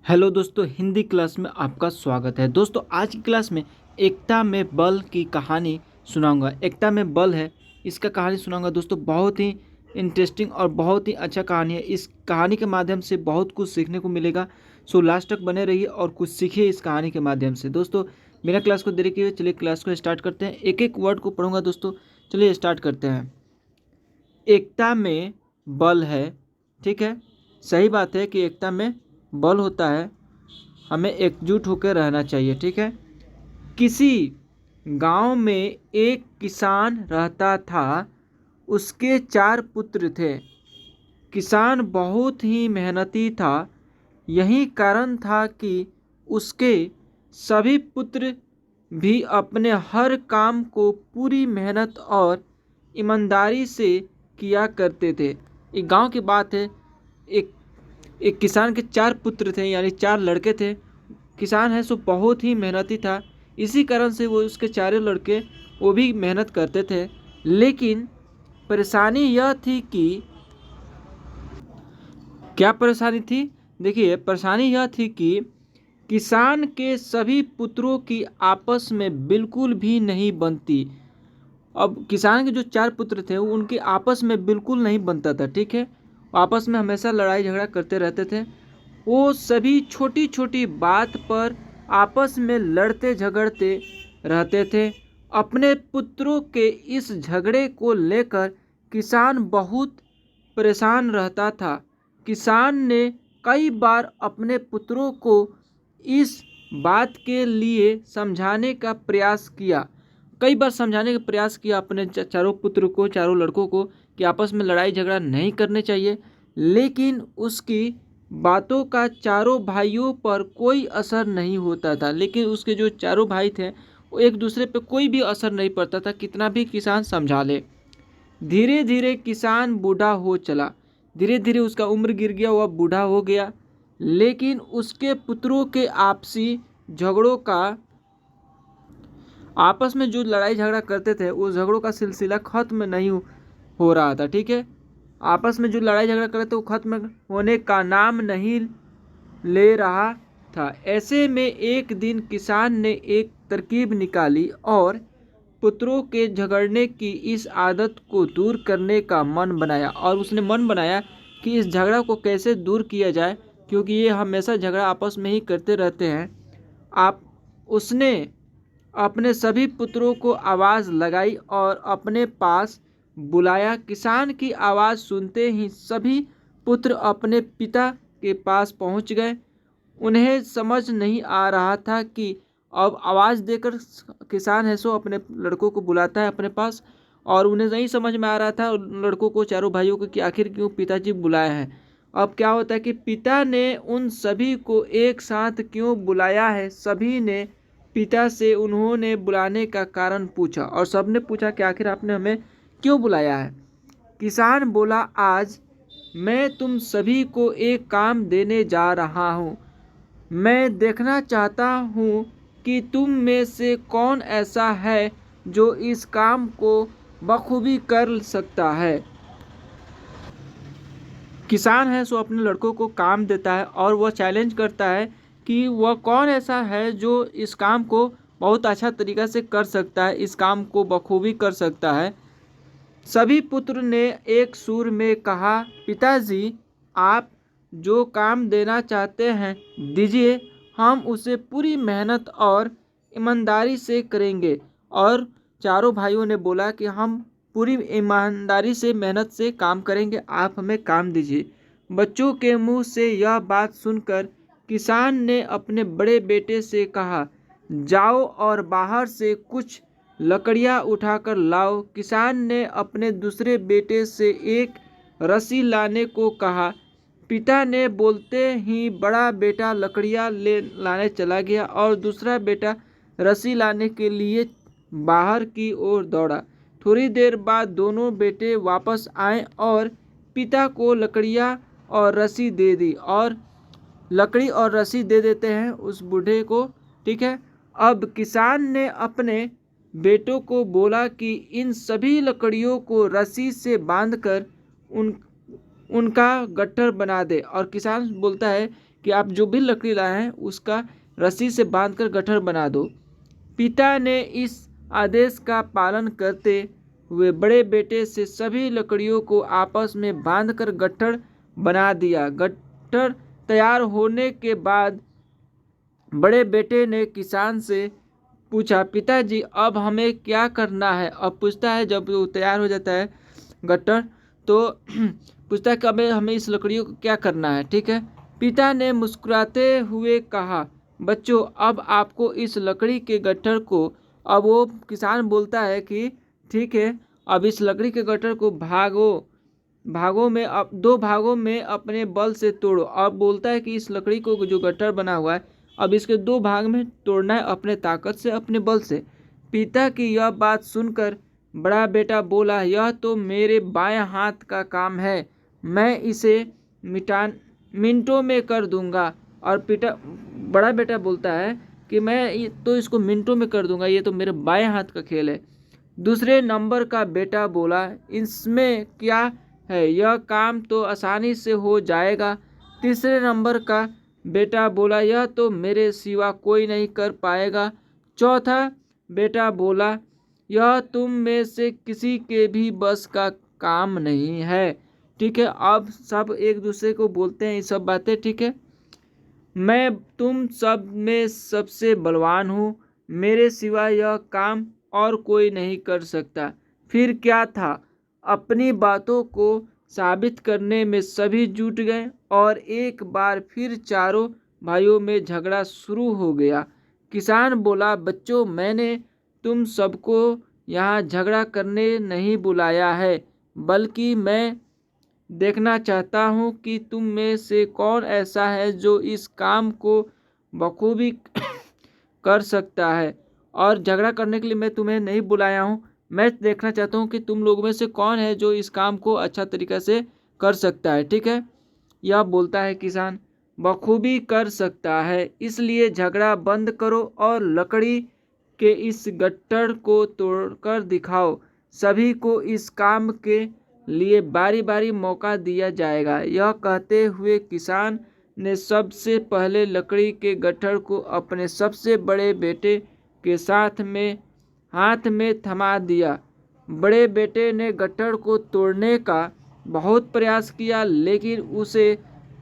Hello दोस्तों, Hindi class में आपका स्वागत है। दोस्तों आज की क्लास में एकता में बल की कहानी सुनाऊंगा। एकता में बल है, इसका कहानी सुनाऊंगा। दोस्तों बहुत ही इंटरेस्टिंग और बहुत ही अच्छा कहानी है। इस कहानी के माध्यम से बहुत कुछ सीखने को मिलेगा। सो लास्ट तक बने रहिए और कुछ सीखिए इस कहानी के माध्यम से। दोस्तों बिना क्लास को देरी किए चलिए क्लास को स्टार्ट करते हैं। एक एक वर्ड को पढ़ूंगा दोस्तों। चलिए स्टार्ट करते हैं। एकता में बल है, ठीक है। सही बात है कि एकता में बल होता है। हमें एकजुट होकर रहना चाहिए, ठीक है। किसी गांव में एक किसान रहता था। उसके 4 पुत्र थे। किसान बहुत ही मेहनती था। यही कारण था कि उसके सभी पुत्र भी अपने हर काम को पूरी मेहनत और ईमानदारी से किया करते थे। एक गांव की बात है। एक एक किसान के 4 पुत्र थे, यानी 4 लड़के थे। किसान है सो बहुत ही मेहनती था। इसी कारण से वो उसके चारों लड़के वो भी मेहनत करते थे। लेकिन परेशानी यह थी कि क्या परेशानी थी? देखिए, परेशानी यह थी कि किसान के सभी पुत्रों की आपस में बिल्कुल भी नहीं बनती। अब किसान के जो 4 पुत्र थे वो उनके आपस में बिल्कुल नहीं बनता था, ठीक है। आपस में हमेशा लड़ाई झगड़ा करते रहते थे। वो सभी छोटी छोटी बात पर आपस में लड़ते झगड़ते रहते थे। अपने पुत्रों के इस झगड़े को लेकर किसान बहुत परेशान रहता था। किसान ने कई बार अपने पुत्रों को इस बात के लिए समझाने का प्रयास किया। कई बार समझाने का प्रयास किया अपने चारों पुत्र को, चारों लड़कों को, कि आपस में लड़ाई झगड़ा नहीं करने चाहिए। लेकिन उसकी बातों का चारों भाइयों पर कोई असर नहीं होता था। लेकिन उसके जो चारों भाई थे वो एक दूसरे पे कोई भी असर नहीं पड़ता था, कितना भी किसान समझा ले। धीरे धीरे किसान बूढ़ा हो चला। धीरे धीरे उसका उम्र गिर गया, वह बूढ़ा हो गया। लेकिन उसके पुत्रों के आपसी झगड़ों का, आपस में जो लड़ाई झगड़ा करते थे उस झगड़ों का सिलसिला खत्म नहीं हो रहा था, ठीक है। आपस में जो लड़ाई झगड़ा कर रहे थे वो खत्म होने का नाम नहीं ले रहा था। ऐसे में एक दिन किसान ने एक तरकीब निकाली और पुत्रों के झगड़ने की इस आदत को दूर करने का मन बनाया। और उसने मन बनाया कि इस झगड़ा को कैसे दूर किया जाए, क्योंकि ये हमेशा झगड़ा आपस में ही करते रहते हैं। आप उसने अपने सभी पुत्रों को आवाज़ लगाई और अपने पास बुलाया। किसान की आवाज़ सुनते ही सभी पुत्र अपने पिता के पास पहुंच गए। उन्हें समझ नहीं आ रहा था कि अब आवाज़ देकर किसान है सो अपने लड़कों को बुलाता है अपने पास, और उन्हें नहीं समझ में आ रहा था लड़कों को, चारों भाइयों को, कि आखिर क्यों पिताजी बुलाए हैं। अब क्या होता है कि पिता ने उन सभी को एक साथ क्यों बुलाया है। सभी ने पिता से उन्होंने बुलाने का कारण पूछा और सबने पूछा कि आखिर आपने हमें क्यों बुलाया है। किसान बोला, आज मैं तुम सभी को एक काम देने जा रहा हूँ। मैं देखना चाहता हूँ कि तुम में से कौन ऐसा है जो इस काम को बखूबी कर सकता है। किसान है सो अपने लड़कों को काम देता है और वह चैलेंज करता है कि वह कौन ऐसा है जो इस काम को बहुत अच्छा तरीक़ा से कर सकता है, इस काम को बखूबी कर सकता है। सभी पुत्र ने एक सुर में कहा, पिताजी आप जो काम देना चाहते हैं दीजिए, हम उसे पूरी मेहनत और ईमानदारी से करेंगे। और चारों भाइयों ने बोला कि हम पूरी ईमानदारी से मेहनत से काम करेंगे, आप हमें काम दीजिए। बच्चों के मुंह से यह बात सुनकर किसान ने अपने बड़े बेटे से कहा, जाओ और बाहर से कुछ लकड़ियां उठाकर लाओ। किसान ने अपने दूसरे बेटे से एक रस्सी लाने को कहा। पिता ने बोलते ही बड़ा बेटा लकड़ियां लाने चला गया और दूसरा बेटा रस्सी लाने के लिए बाहर की ओर दौड़ा। थोड़ी देर बाद दोनों बेटे वापस आए और पिता को लकड़ियां और रस्सी दे दी, और लकड़ी और रस्सी दे देते हैं उस बूढ़े को, ठीक है। अब किसान ने अपने बेटों को बोला कि इन सभी लकड़ियों को रस्सी से बांधकर उनका गट्ठर बना दे। और किसान बोलता है कि आप जो भी लकड़ी लाए हैं उसका रस्सी से बांधकर गट्ठर बना दो। पिता ने इस आदेश का पालन करते हुए बड़े बेटे से सभी लकड़ियों को आपस में बांधकर गट्ठर बना दिया। गट्ठर तैयार होने के बाद बड़े बेटे ने किसान से पूछा, पिताजी अब हमें क्या करना है? अब पूछता है, जब वो तैयार हो जाता है गट्ठर तो पूछता है कि अब हमें इस लकड़ियों को क्या करना है। ठीक है, पिता ने मुस्कुराते हुए कहा, बच्चों अब आपको इस लकड़ी के गट्ठर को, अब वो किसान बोलता है कि ठीक है, अब इस लकड़ी के गट्ठर को भागों में, अब 2 भागों में अपने बल से तोड़ो। अब बोलता है कि इस लकड़ी को जो गट्ठर बना हुआ है अब इसके 2 भाग में तोड़ना है अपने ताकत से, अपने बल से। पिता की यह बात सुनकर बड़ा बेटा बोला, यह तो मेरे बाएं हाथ का काम है, मैं इसे मिनटों में कर दूंगा। और बड़ा बेटा बोलता है कि मैं तो इसको मिनटों में कर दूंगा, ये तो मेरे बाएं हाथ का खेल है। दूसरे नंबर का बेटा बोला, इसमें क्या है, यह काम तो आसानी से हो जाएगा। तीसरे नंबर का बेटा बोला, यह तो मेरे सिवा कोई नहीं कर पाएगा। चौथा बेटा बोला, यह तुम में से किसी के भी बस का काम नहीं है। ठीक है, अब सब एक दूसरे को बोलते हैं ये सब बातें। ठीक है, मैं तुम सब में सबसे बलवान हूँ, मेरे सिवा यह काम और कोई नहीं कर सकता। फिर क्या था, अपनी बातों को साबित करने में सभी जुट गए और एक बार फिर चारों भाइयों में झगड़ा शुरू हो गया। किसान बोला, बच्चों मैंने तुम सबको यहाँ झगड़ा करने नहीं बुलाया है, बल्कि मैं देखना चाहता हूँ कि तुम में से कौन ऐसा है जो इस काम को बखूबी कर सकता है। और झगड़ा करने के लिए मैं तुम्हें नहीं बुलाया हूँ, मैं देखना चाहता हूँ कि तुम लोगों में से कौन है जो इस काम को अच्छा तरीक़ा से कर सकता है। ठीक है, यह बोलता है किसान, बखूबी कर सकता है, इसलिए झगड़ा बंद करो और लकड़ी के इस गट्ठर को तोड़कर दिखाओ। सभी को इस काम के लिए बारी बारी मौका दिया जाएगा। यह कहते हुए किसान ने सबसे पहले लकड़ी के गट्ठर को अपने सबसे बड़े बेटे के हाथ में थमा दिया। बड़े बेटे ने गट्ठर को तोड़ने का बहुत प्रयास किया, लेकिन उसे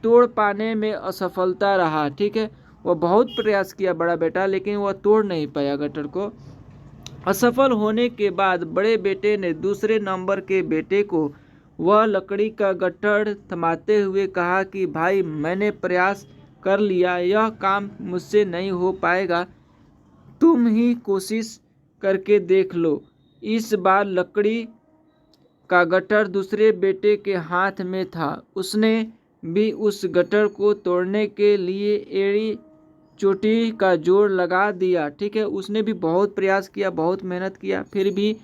तोड़ पाने में असफलता रहा। ठीक है, वह बहुत प्रयास किया बड़ा बेटा, लेकिन वह तोड़ नहीं पाया गट्ठर को। असफल होने के बाद बड़े बेटे ने दूसरे नंबर के बेटे को वह लकड़ी का गट्ठर थमाते हुए कहा कि भाई मैंने प्रयास कर लिया, यह काम मुझसे नहीं हो पाएगा, तुम ही कोशिश करके देख लो। इस बार लकड़ी का गट्ठर दूसरे बेटे के हाथ में था। उसने भी उस गट्ठर को तोड़ने के लिए एड़ी चोटी का जोर लगा दिया। ठीक है, उसने भी बहुत प्रयास किया, बहुत मेहनत किया, फिर भी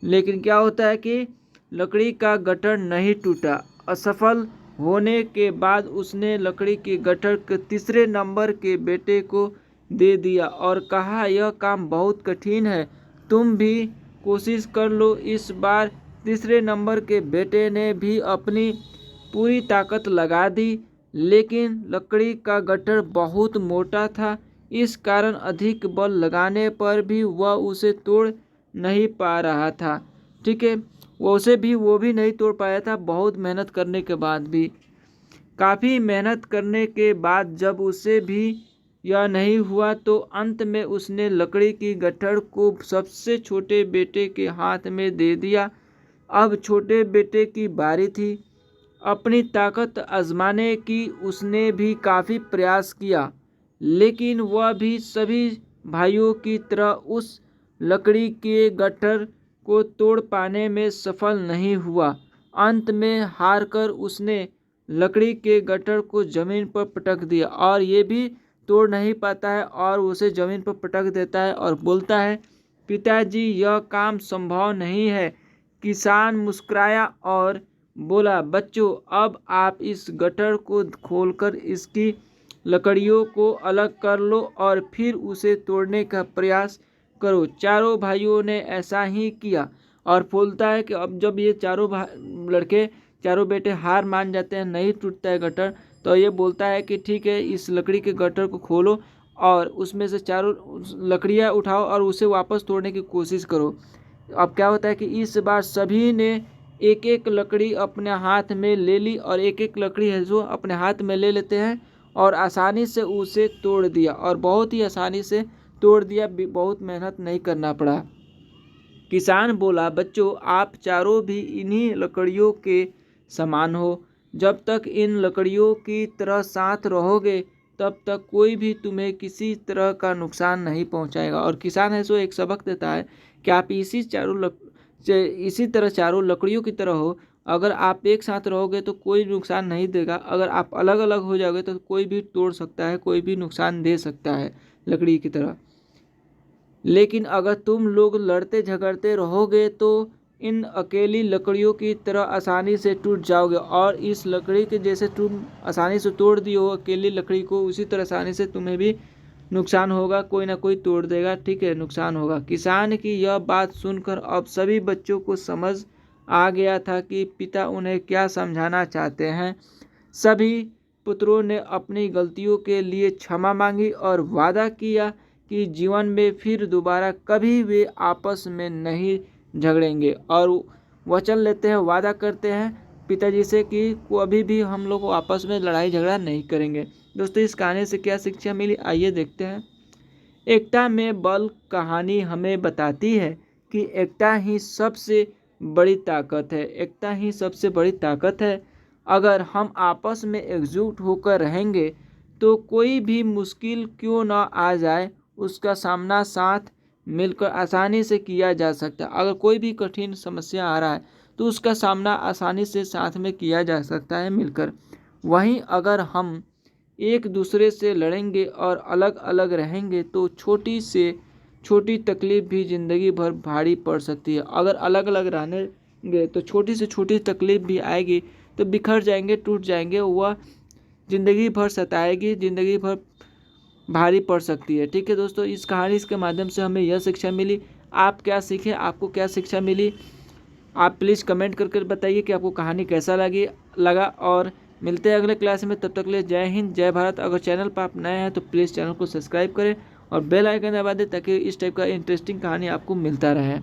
लेकिन क्या होता है कि लकड़ी का गट्ठर नहीं टूटा। असफल होने के बाद उसने लकड़ी के गट्ठर के तीसरे नंबर के बेटे को दे दिया और कहा, यह काम बहुत कठिन है, तुम भी कोशिश कर लो। इस बार तीसरे नंबर के बेटे ने भी अपनी पूरी ताकत लगा दी, लेकिन लकड़ी का गट्ठर बहुत मोटा था, इस कारण अधिक बल लगाने पर भी वह उसे तोड़ नहीं पा रहा था। ठीक है, वो भी नहीं तोड़ पाया था, बहुत मेहनत करने के बाद भी। काफ़ी मेहनत करने के बाद जब उसे भी यह नहीं हुआ तो अंत में उसने लकड़ी की गट्ठर को सबसे छोटे बेटे के हाथ में दे दिया। अब छोटे बेटे की बारी थी। अपनी ताकत आजमाने की उसने भी काफ़ी प्रयास किया, लेकिन वह भी सभी भाइयों की तरह उस लकड़ी के गट्ठर को तोड़ पाने में सफल नहीं हुआ। अंत में हारकर उसने लकड़ी के गट्ठर को ज़मीन पर पटक दिया और ये भी तोड़ नहीं पाता है और उसे ज़मीन पर पटक देता है और बोलता है, पिताजी यह काम संभव नहीं है। किसान मुस्कुराया और बोला, बच्चों अब आप इस गट्ठर को खोलकर इसकी लकड़ियों को अलग कर लो और फिर उसे तोड़ने का प्रयास करो। चारों भाइयों ने ऐसा ही किया और बोलता है कि अब जब ये चारों बेटे हार मान जाते हैं, नहीं टूटता है गट्ठर, तो ये बोलता है कि ठीक है, इस लकड़ी के गट्ठर को खोलो और उसमें से चारों लकड़ियाँ उठाओ और उसे वापस तोड़ने की कोशिश करो। अब क्या होता है कि इस बार सभी ने एक एक लकड़ी अपने हाथ में ले ली और एक एक लकड़ी है जो अपने हाथ में ले लेते हैं और आसानी से उसे तोड़ दिया और बहुत ही आसानी से तोड़ दिया, बहुत मेहनत नहीं करना पड़ा। किसान बोला, बच्चों आप चारों भी इन्हीं लकड़ियों के समान हो। जब तक इन लकड़ियों की तरह साथ रहोगे तब तक कोई भी तुम्हें किसी तरह का नुकसान नहीं पहुंचाएगा। और किसान है सो एक सबक देता है कि आप इसी तरह चारों लकड़ियों की तरह हो। अगर आप एक साथ रहोगे तो कोई नुकसान नहीं देगा, अगर आप अलग अलग हो जाओगे तो कोई भी तोड़ सकता है, कोई भी नुकसान दे सकता है लकड़ी की तरह। लेकिन अगर तुम लोग लड़ते झगड़ते रहोगे तो इन अकेली लकड़ियों की तरह आसानी से टूट जाओगे और इस लकड़ी के जैसे तुम आसानी से तोड़ दियो अकेली लकड़ी को, उसी तरह आसानी से तुम्हें भी नुकसान होगा, कोई ना कोई तोड़ देगा, ठीक है, नुकसान होगा। किसान की यह बात सुनकर अब सभी बच्चों को समझ आ गया था कि पिता उन्हें क्या समझाना चाहते हैं। सभी पुत्रों ने अपनी गलतियों के लिए क्षमा मांगी और वादा किया कि जीवन में फिर दोबारा कभी वे आपस में नहीं झगड़ेंगे। और वचन लेते हैं, वादा करते हैं पिताजी से कि कभी भी हम लोग आपस में लड़ाई झगड़ा नहीं करेंगे। दोस्तों इस कहानी से क्या शिक्षा मिली, आइए देखते हैं। एकता में बल कहानी हमें बताती है कि एकता ही सबसे बड़ी ताकत है। एकता ही सबसे बड़ी ताकत है। अगर हम आपस में एकजुट होकर रहेंगे तो कोई भी मुश्किल क्यों ना आ जाए उसका सामना साथ मिलकर आसानी से किया जा सकता है। अगर कोई भी कठिन समस्या आ रहा है तो उसका सामना आसानी से साथ में किया जा सकता है मिलकर। वहीं अगर हम एक दूसरे से लड़ेंगे और अलग अलग रहेंगे तो छोटी से छोटी तकलीफ भी ज़िंदगी भर भारी पड़ सकती है। अगर अलग अलग रहेंगे तो छोटी से छोटी तकलीफ भी आएगी तो बिखर जाएंगे, टूट जाएंगे, वह ज़िंदगी भर सताएगी, ज़िंदगी भर भारी पड़ सकती है। ठीक है दोस्तों, इस कहानी के माध्यम से हमें यह शिक्षा मिली। आप क्या सीखे, आपको क्या शिक्षा मिली, आप प्लीज़ कमेंट करके बताइए कि आपको कहानी कैसा लगा। और मिलते हैं अगले क्लास में, तब तक के लिए जय हिंद, जय भारत। अगर चैनल पर आप नए हैं तो प्लीज़ चैनल को सब्सक्राइब करें और बेल आइकन दबा दें ताकि इस टाइप का इंटरेस्टिंग कहानी आपको मिलता रहे।